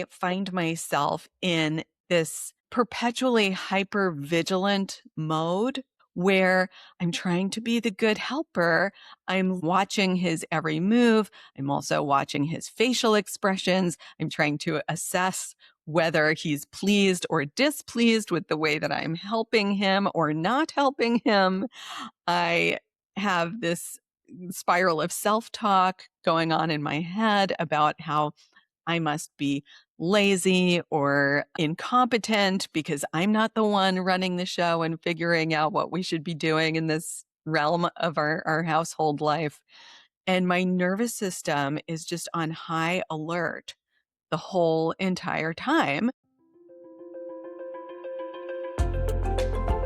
I find myself in this perpetually hyper vigilant mode where I'm trying to be the good helper. I'm watching his every move. I'm also watching his facial expressions. I'm trying to assess whether he's pleased or displeased with the way that I'm helping him or not helping him. I have this spiral of self-talk going on in my head about how I must be lazy or incompetent because I'm not the one running the show and figuring out what we should be doing in this realm of our household life. And my nervous system is just on high alert the whole entire time.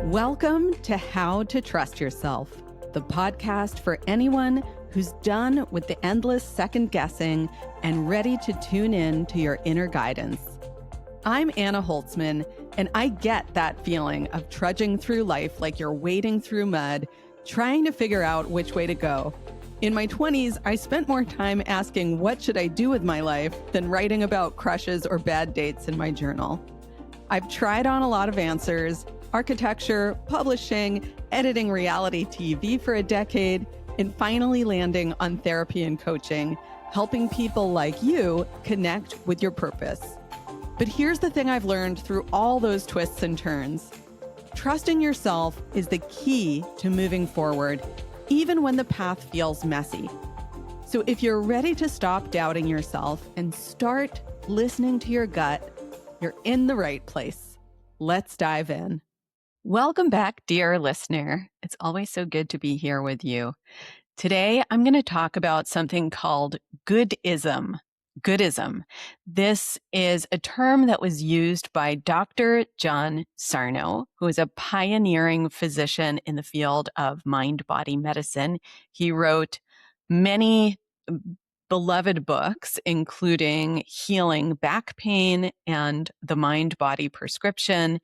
Welcome to How to Trust Yourself, the podcast for anyone who's done with the endless second guessing and ready to tune in to your inner guidance. I'm Anna Holtzman, and I get that feeling of trudging through life like you're wading through mud, trying to figure out which way to go. In my 20s, I spent more time asking what should I do with my life than writing about crushes or bad dates in my journal. I've tried on a lot of answers: architecture, publishing, editing reality TV for a decade, and finally landing on therapy and coaching, helping people like you connect with your purpose. But here's the thing I've learned through all those twists and turns. Trusting yourself is the key to moving forward, even when the path feels messy. So if you're ready to stop doubting yourself and start listening to your gut, you're in the right place. Let's dive in. Welcome back, dear listener. It's always so good to be here with you. Today, I'm going to talk about something called Goodism. Goodism. This is a term that was used by Dr. John Sarno, who is a pioneering physician in the field of mind-body medicine. He wrote many beloved books, including Healing Back Pain and The Mind-Body Prescription.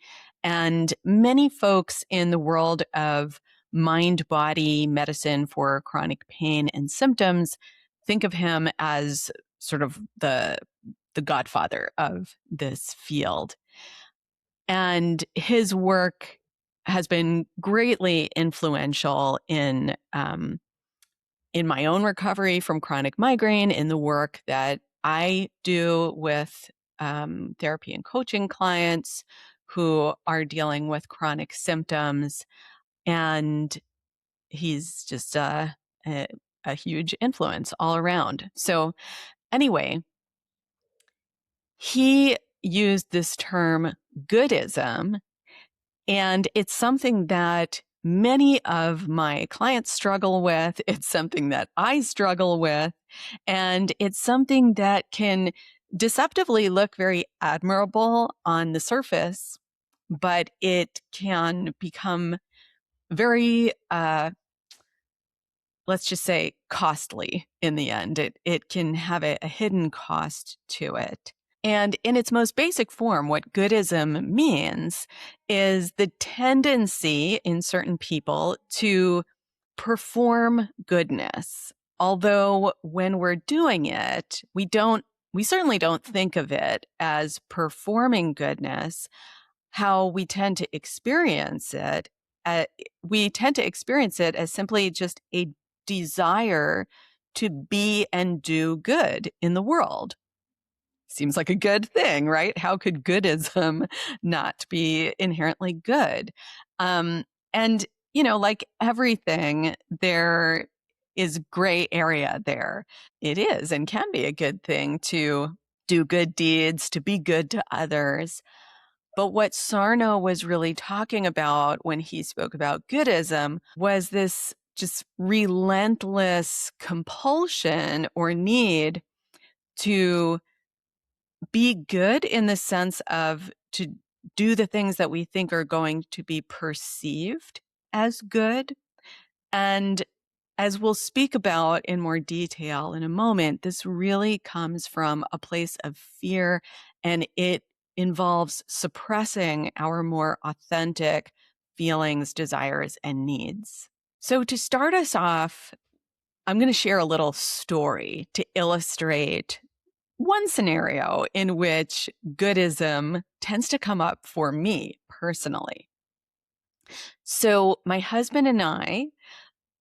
And many folks in the world of mind-body medicine for chronic pain and symptoms think of him as sort of the godfather of this field. And his work has been greatly influential in my own recovery from chronic migraine, in the work that I do with therapy and coaching clients who are dealing with chronic symptoms. And he's just a huge influence all around. So anyway, he used this term Goodism, and it's something that many of my clients struggle with. It's something that I struggle with, and it's something that can deceptively look very admirable on the surface, but it can become very, let's just say, costly in the end. It can have a hidden cost to it. And in its most basic form, what Goodism means is the tendency in certain people to perform goodness. Although when we're doing it, we certainly don't think of it as performing goodness. How we tend to experience it, as simply just a desire to be and do good in the world. Seems like a good thing, right? How could Goodism not be inherently good? And, like everything, there is gray area there. It is and can be a good thing to do good deeds, to be good to others. But what Sarno was really talking about when he spoke about Goodism was this just relentless compulsion or need to be good, in the sense of to do the things that we think are going to be perceived as good. And as we'll speak about in more detail in a moment, this really comes from a place of fear, and it involves suppressing our more authentic feelings, desires, and needs. So to start us off, I'm going to share a little story to illustrate one scenario in which Goodism tends to come up for me personally. So my husband and I,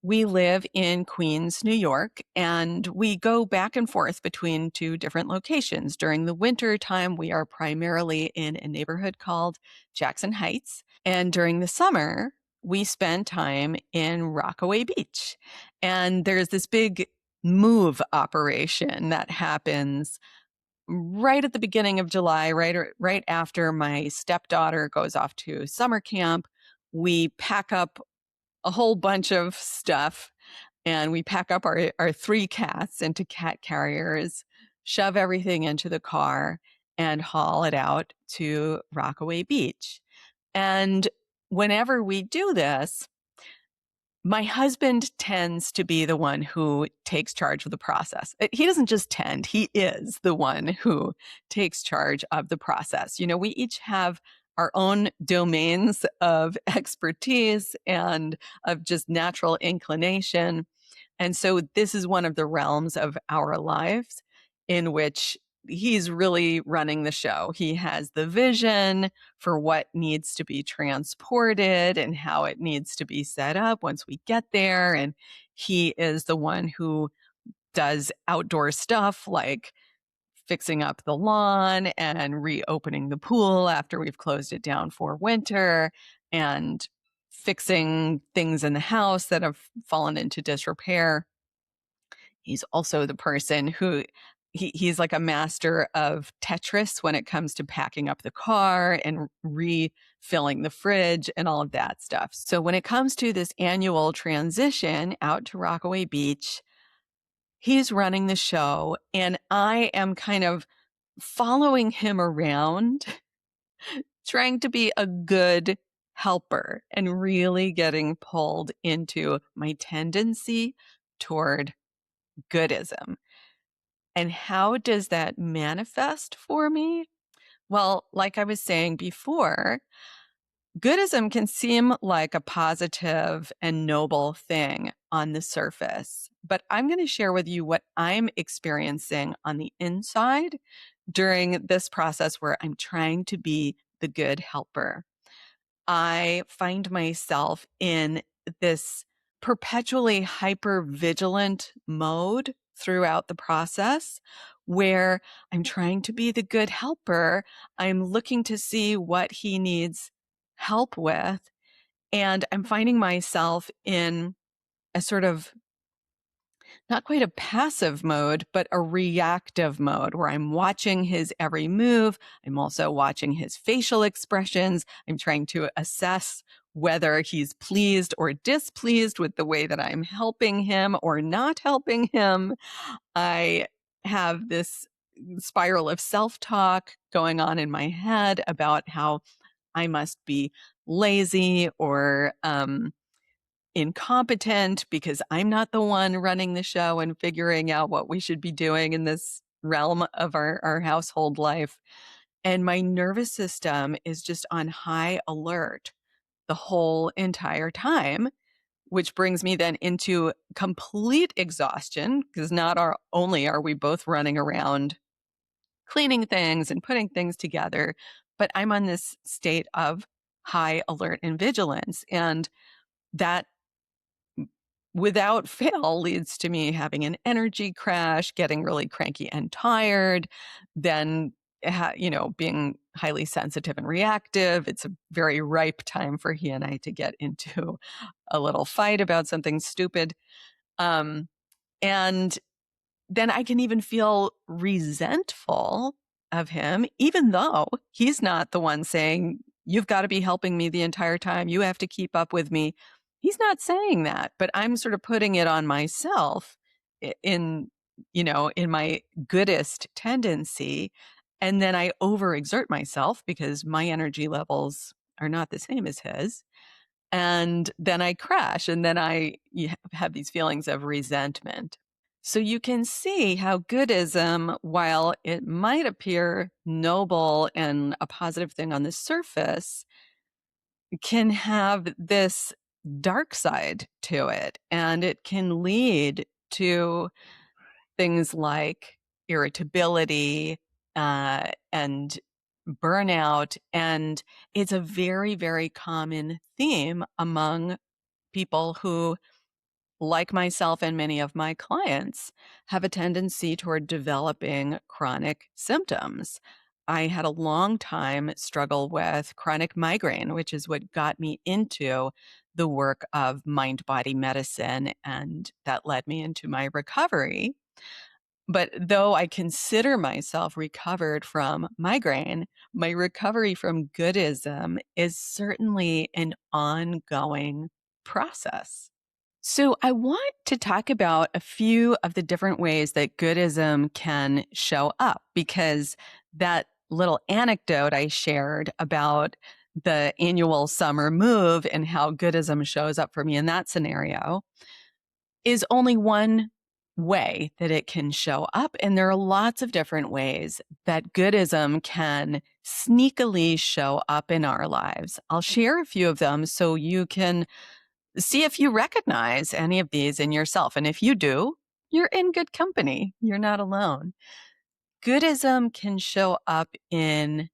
we live in Queens, New York, and we go back and forth between two different locations. During the winter time, we are primarily in a neighborhood called Jackson Heights. And during the summer, we spend time in Rockaway Beach. And there's this big move operation that happens right at the beginning of July, right after my stepdaughter goes off to summer camp. We pack up a whole bunch of stuff and we pack up our three cats into cat carriers, shove everything into the car, and haul it out to Rockaway Beach. And whenever we do this, my husband tends to be the one who takes charge of the process. He doesn't just tend, he is the one who takes charge of the process. You know, we each have our own domains of expertise and of just natural inclination. And so this is one of the realms of our lives in which he's really running the show. He has the vision for what needs to be transported and how it needs to be set up once we get there. And he is the one who does outdoor stuff like fixing up the lawn and reopening the pool after we've closed it down for winter and fixing things in the house that have fallen into disrepair. He's also the person who he's like a master of Tetris when it comes to packing up the car and refilling the fridge and all of that stuff. So when it comes to this annual transition out to Rockaway Beach, he's running the show and I am kind of following him around, trying to be a good helper and really getting pulled into my tendency toward Goodism. And how does that manifest for me? Well, like I was saying before, Goodism can seem like a positive and noble thing on the surface, but I'm going to share with you what I'm experiencing on the inside during this process where I'm trying to be the good helper. I find myself in this perpetually hyper vigilant mode throughout the process where I'm trying to be the good helper. I'm looking to see what he needs help with. And I'm finding myself in a sort of not quite a passive mode, but a reactive mode where I'm watching his every move. I'm also watching his facial expressions. I'm trying to assess whether he's pleased or displeased with the way that I'm helping him or not helping him. I have this spiral of self-talk going on in my head about how I must be lazy or incompetent because I'm not the one running the show and figuring out what we should be doing in this realm of our household life. And my nervous system is just on high alert the whole entire time, which brings me then into complete exhaustion because only are we both running around cleaning things and putting things together, but I'm on this state of high alert and vigilance. And that without fail leads to me having an energy crash, getting really cranky and tired, then being highly sensitive and reactive. It's a very ripe time for he and I to get into a little fight about something stupid. And then I can even feel resentful of him, even though he's not the one saying, you've got to be helping me the entire time. You have to keep up with me. He's not saying that, but I'm sort of putting it on myself in my goodest tendency. And then I overexert myself because my energy levels are not the same as his. And then I crash and then I have these feelings of resentment. So you can see how Goodism, while it might appear noble and a positive thing on the surface, can have this dark side to it. And it can lead to things like irritability, and burnout. And it's a very, very common theme among people who, like myself and many of my clients, have a tendency toward developing chronic symptoms. I had a long time struggle with chronic migraine, which is what got me into the work of mind-body medicine, and that led me into my recovery. But though I consider myself recovered from migraine, my recovery from Goodism is certainly an ongoing process. So, I want to talk about a few of the different ways that Goodism can show up, because that little anecdote I shared about the annual summer move and how Goodism shows up for me in that scenario is only one way that it can show up. And there are lots of different ways that Goodism can sneakily show up in our lives. I'll share a few of them so you can see if you recognize any of these in yourself. And if you do, you're in good company. You're not alone. Goodism can show up in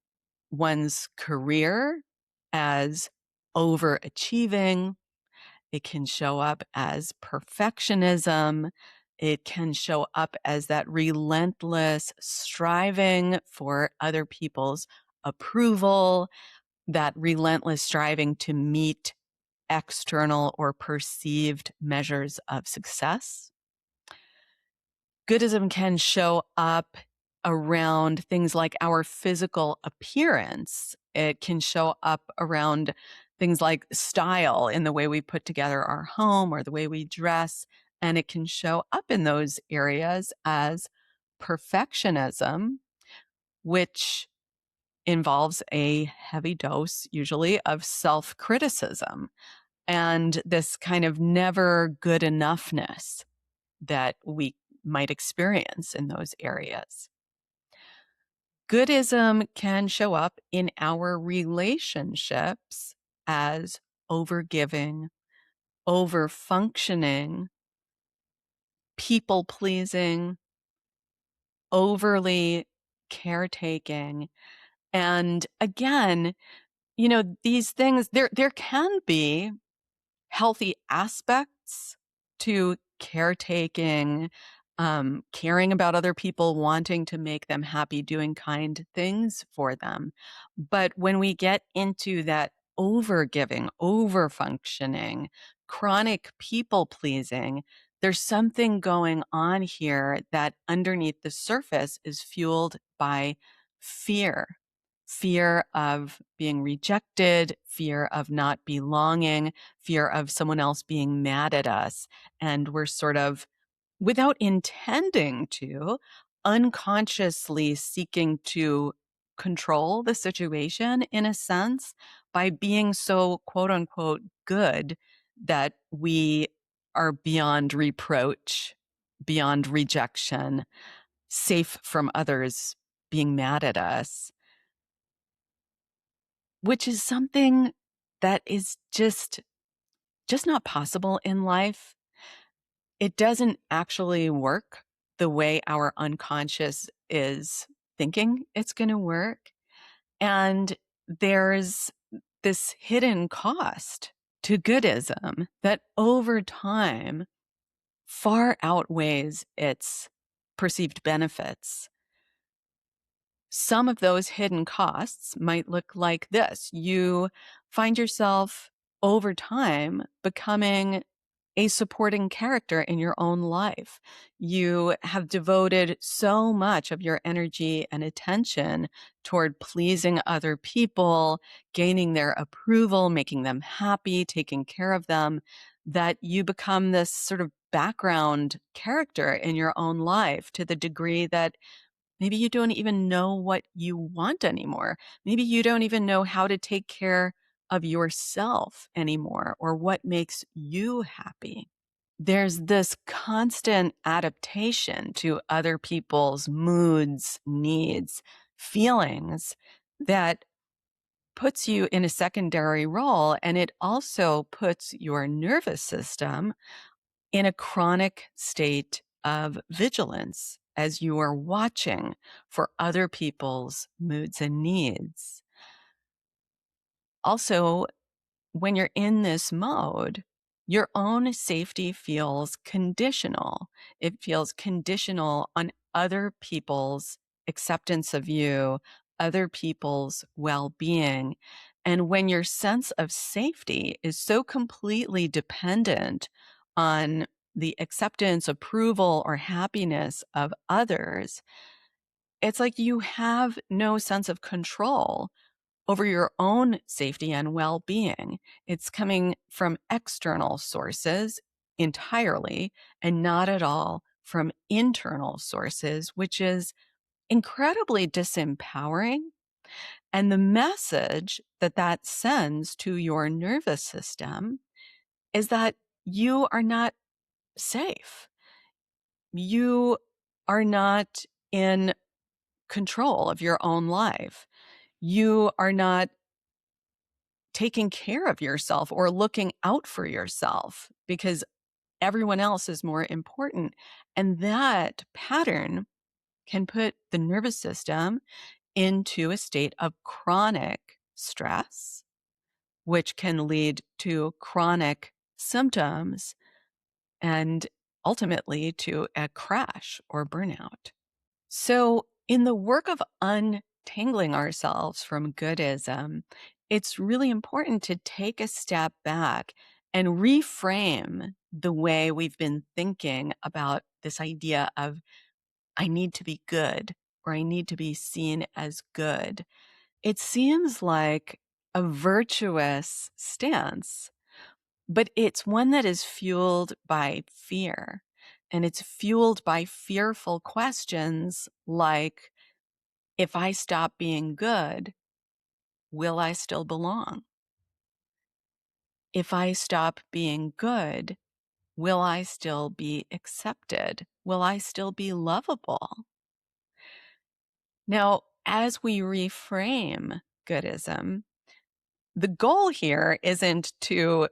one's career as overachieving. It can show up as perfectionism. It can show up as that relentless striving for other people's approval, that relentless striving to meet external or perceived measures of success. Goodism can show up around things like our physical appearance. It can show up around things like style in the way we put together our home or the way we dress. And it can show up in those areas as perfectionism, which involves a heavy dose, usually, of self-criticism and this kind of never good enoughness that we might experience in those areas. Goodism can show up in our relationships as overgiving, overfunctioning, people pleasing, overly caretaking. And again, these things, there can be healthy aspects to caretaking, caring about other people, wanting to make them happy, doing kind things for them. But when we get into that overgiving, overfunctioning, chronic people pleasing, there's something going on here that underneath the surface is fueled by fear. Fear of being rejected, fear of not belonging, fear of someone else being mad at us. And we're sort of, without intending to, unconsciously seeking to control the situation in a sense by being so quote unquote good that we are beyond reproach, beyond rejection, safe from others being mad at us, which is something that is just not possible in life. It doesn't actually work the way our unconscious is thinking it's going to work. And there's this hidden cost to Goodism that over time far outweighs its perceived benefits. Some of those hidden costs might look like this. You find yourself over time becoming a supporting character in your own life. You have devoted so much of your energy and attention toward pleasing other people, gaining their approval, making them happy, taking care of them, that you become this sort of background character in your own life to the degree that maybe you don't even know what you want anymore. Maybe you don't even know how to take care of yourself anymore or what makes you happy. There's this constant adaptation to other people's moods, needs, feelings that puts you in a secondary role. And it also puts your nervous system in a chronic state of vigilance as you are watching for other people's moods and needs. Also, when you're in this mode, your own safety feels conditional. It feels conditional on other people's acceptance of you, other people's well-being. And when your sense of safety is so completely dependent on the acceptance, approval, or happiness of others, it's like you have no sense of control over your own safety and well-being. It's coming from external sources entirely and not at all from internal sources, which is incredibly disempowering. And the message that that sends to your nervous system is that you are not safe. You are not in control of your own life. You are not taking care of yourself or looking out for yourself because everyone else is more important. And that pattern can put the nervous system into a state of chronic stress, which can lead to chronic symptoms and ultimately to a crash or burnout. So, in the work of untangling ourselves from Goodism, it's really important to take a step back and reframe the way we've been thinking about this idea of I need to be good or I need to be seen as good. It seems like a virtuous stance, but it's one that is fueled by fear. And it's fueled by fearful questions like, if I stop being good, will I still belong? If I stop being good, will I still be accepted? Will I still be lovable? Now, as we reframe Goodism, the goal here isn't to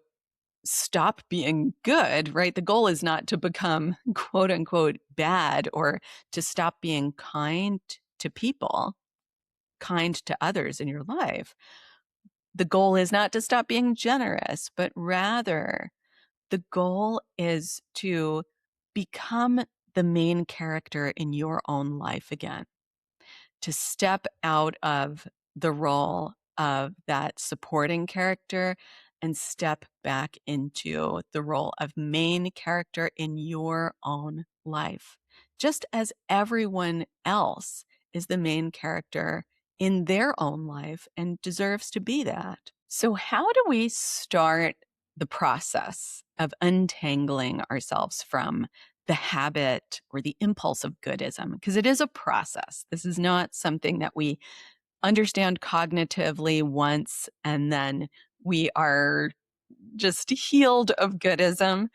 stop being good, right? The goal is not to become quote unquote bad or to stop being kind to people, kind to others in your life. The goal is not to stop being generous, but rather the goal is to become the main character in your own life again, to step out of the role of that supporting character and step back into the role of main character in your own life, just as everyone else is the main character in their own life and deserves to be that. So, how do we start the process of untangling ourselves from the habit or the impulse of Goodism? Because it is a process. This is not something that we understand cognitively once and then we are just healed of Goodism.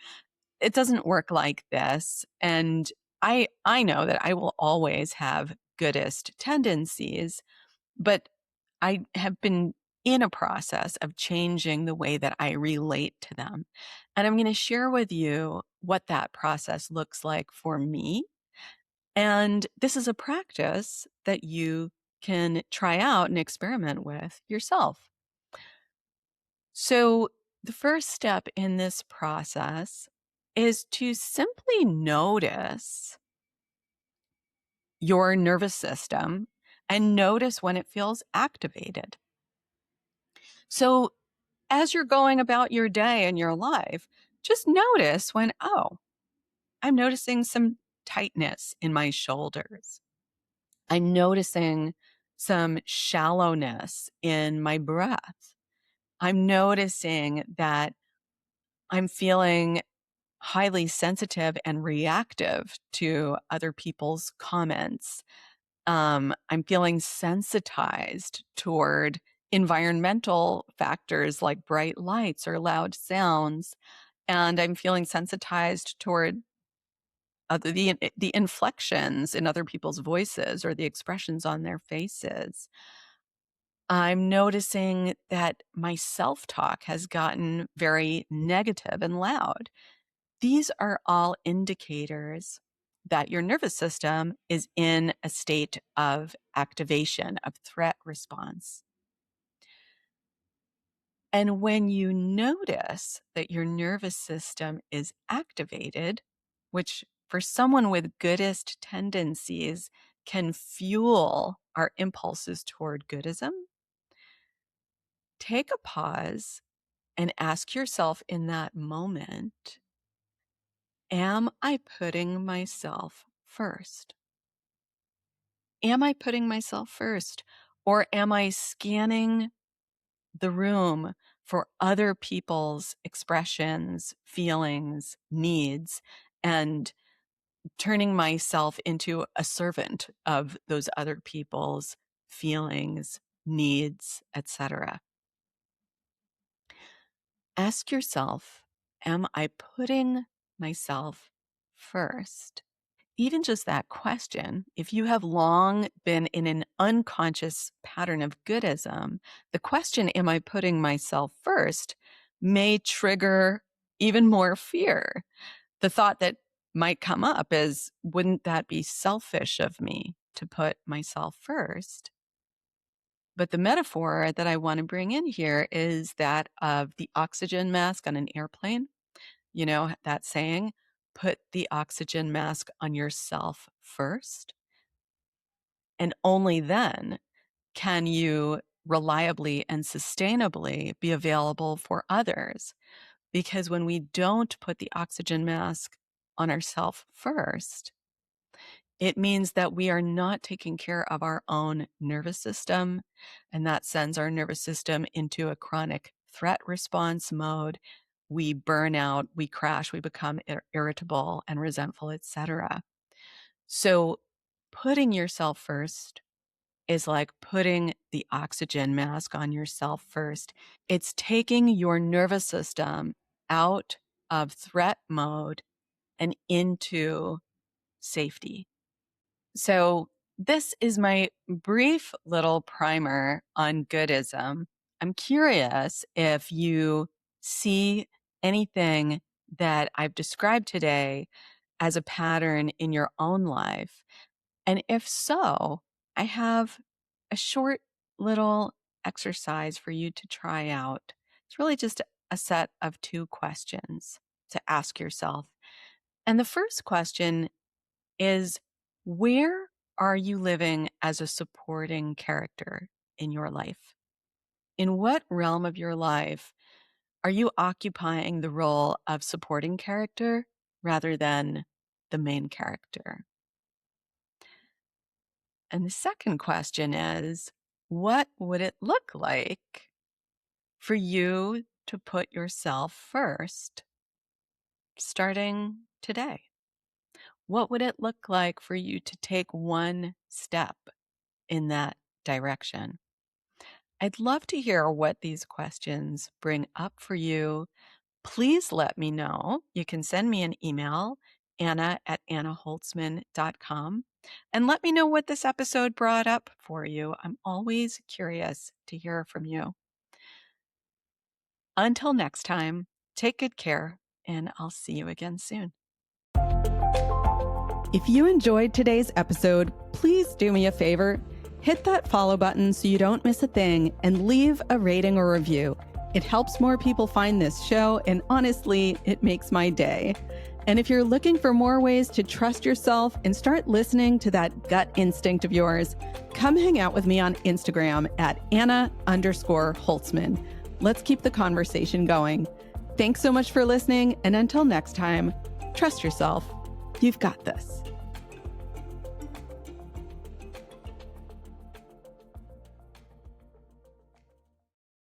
It doesn't work like this. And I know that I will always have Goodist tendencies, but I have been in a process of changing the way that I relate to them. And I'm going to share with you what that process looks like for me. And this is a practice that you can try out and experiment with yourself. So, the first step in this process is to simply notice your nervous system and notice when it feels activated. So, as you're going about your day and your life, just notice when, oh, I'm noticing some tightness in my shoulders. I'm noticing some shallowness in my breath. I'm noticing that I'm feeling highly sensitive and reactive to other people's comments. I'm feeling sensitized toward environmental factors like bright lights or loud sounds. And I'm feeling sensitized toward the inflections in other people's voices or the expressions on their faces. I'm noticing that my self-talk has gotten very negative and loud. These are all indicators that your nervous system is in a state of activation, of threat response. And when you notice that your nervous system is activated, which for someone with Goodist tendencies can fuel our impulses toward Goodism, take a pause and ask yourself in that moment, am I putting myself first? Am I putting myself first? Or am I scanning the room for other people's expressions, feelings, needs, and turning myself into a servant of those other people's feelings, needs, etc.? Ask yourself, am I putting myself first? Even just that question, if you have long been in an unconscious pattern of Goodism, the question, am I putting myself first, may trigger even more fear. The thought that might come up is, wouldn't that be selfish of me to put myself first? But the metaphor that I want to bring in here is that of the oxygen mask on an airplane. You know, that saying, put the oxygen mask on yourself first. And only then can you reliably and sustainably be available for others. Because when we don't put the oxygen mask on ourselves first, it means that we are not taking care of our own nervous system, and that sends our nervous system into a chronic threat response mode. We burn out, we crash, we become irritable and resentful, etc. So putting yourself first is like putting the oxygen mask on yourself first. It's taking your nervous system out of threat mode and into safety. So this is my brief little primer on Goodism. I'm curious if you see anything that I've described today as a pattern in your own life. And if so, I have a short little exercise for you to try out. It's really just a set of 2 questions to ask yourself. And the first question is, where are you living as a supporting character in your life? In what realm of your life are you occupying the role of supporting character rather than the main character? And the second question is, what would it look like for you to put yourself first starting today? What would it look like for you to take one step in that direction? I'd love to hear what these questions bring up for you. Please let me know. You can send me an email, anna@annaholtzman.com, and let me know what this episode brought up for you. I'm always curious to hear from you. Until next time, take good care, and I'll see you again soon. If you enjoyed today's episode, please do me a favor. Hit that follow button so you don't miss a thing, and leave a rating or review. It helps more people find this show, and honestly, it makes my day. And if you're looking for more ways to trust yourself and start listening to that gut instinct of yours, come hang out with me on Instagram at Anna_Holtzman. Let's keep the conversation going. Thanks so much for listening, and until next time, trust yourself. You've got this.